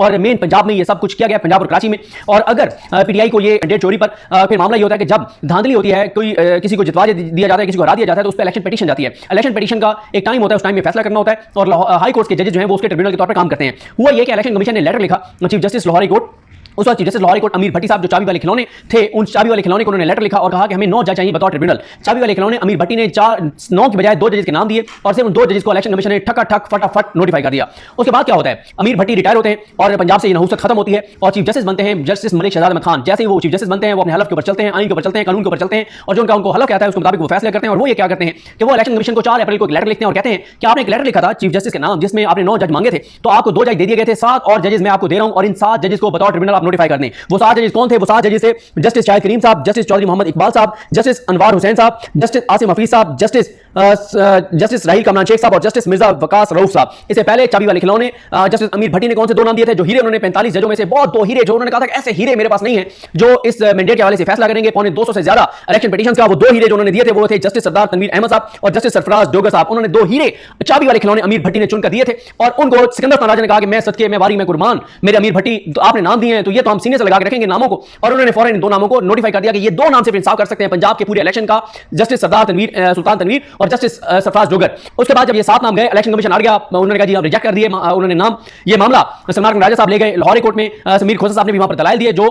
और मेन पंजाब में ये सब कुछ किया गया, पंजाब और कराची में। और अगर पीटीआई को ये डेट चोरी पर फिर मामला ये होता है कि जब धांधली होती है, कोई किसी को जितवा दिया जाता है, किसी को हरा दिया जाता है, तो उस पर इलेक्शन पिटीशन जाती है। इलेक्शन पिटीशन का एक टाइम होता है, उस टाइम में फैसला करना होता है और हाई कोर्ट के जजेस जो हैं वो उसके ट्रिब्यूनल के तौर पर काम करते हैं। हुआ ये कि इलेक्शन कमीशन ने लेटर लिखा चीफ जस्टिस लाहौरी कोर्ट, उस वक्त चीफ जस्टिस लाहौरी कोर्ट अमीर भट्टी साहब जो चाबी वाले खिलौने थे, उन चाबी वाले खिलौने को उन्होंने लेटर लिखा और कहा कि हमें 9 जज चाहिए बतौर ट्रिब्यूनल। चाबी वाले खिलौने अमीर भट्टी ने 9 की बजाय 2 जजेस के नाम दिए और सिर्फ उन 2 जजेस को इलेक्शन कमीशन ने ठक फटाफट नोटिफाई कर दिया। उसके बाद क्या होता है, अमीर भट्टी रिटायर होते हैं और पंजाब से ये नहुसत खत्म होती है और चीफ जस्टिस बनते हैं जस्टिस मलिक शहजाद अहमद खान। जैसे ही वो चीफ जस्टिस बनते हैं, वो अपने हलफ के ऊपर चलते हैं, आइन के ऊपर चलते हैं, कानून के ऊपर चलते हैं और जो उनका हलफ कहता है उसके मुताबिक वो फैसले करते हैं। और वो ये क्या करते हैं कि वो इलेक्शन कमीशन को 4 अप्रैल को एक लेटर लिखते हैं और कहते हैं कि आपने एक लेटर लिखा था चीफ जस्टिस के नाम, जिसमें आपने 9 जज मांगे थे, तो आपको 2 जज दे दिए गए थे, 7 और जजेस मैं आपको दे रहा हूं और इन 7 जजेस को बतौर ट्रिब्यूनल आप नोटिफाई कर दें। वो 7 जजेस कौन थे? वो 7 जजेस थे जस्टिस शाहिद करीम साहब, जस्टिस चौधरी मोहम्मद इकबाल साहब, जस्टिस अनवार हुसैन साहब, जस्टिस आसिम हफीज साहब, जस्टिस राहील कमरान शेख साहब और जस्टिस मिर्जा वकास रऊफ साहब। इससे पहले चाबी वाले खिलौने जस्टिस अमीर भट्टी ने कौन से 2 नाम दिए थे? जो हीरे उन्होंने 45 जजों में से बहुत 2 हीरे जो उन्होंने कहा था कि ऐसे हीरे मेरे पास नहीं है जो इस मैंडेट के हवाले से फैसला करेंगे, पौने 200 से ज्यादा इलेक्शन पिटीशंस का, वो 2 हीरे जो उन्होंने दिए थे वो थे जस्टिस सरदार तनवीर अहमद साहब और जस्टिस सरफराज डोगर साहब। उन्होंने 2 हीरे चाबी वाले खिलौने अमीर भट्टी ने चुनकर दिए थे और उनको सिकंदर खान राजा ने कहा कि मैं सदके में वारी में कुर्बान, मेरे अमीर भट्टी तो आपने नाम दिए हैं तो ये तो हम सीने से लगा के रखेंगे नामों को। और उन्होंने फौरन इन 2 नामों को नोटिफाई कर दिया कि ये 2 नाम सिर्फ इंसाफ कर सकते हैं पंजाब के पूरे इलेक्शन का, जस्टिस सरदार तनवीर सुल्तान तनवीर और जस्टिस सरफराज डोगर। उसके बाद जब ये 7 नाम गए, इलेक्शन कमीशन आ गया, उन्होंने कहा जी आप रिजेक्ट कर दिए। उन्होंने नाम ये मामला सलमान राजा साहब ले गए लाहौरी कोर्ट में, समीर खोसा साहब ने भी वहां पर दलाइल दिए जो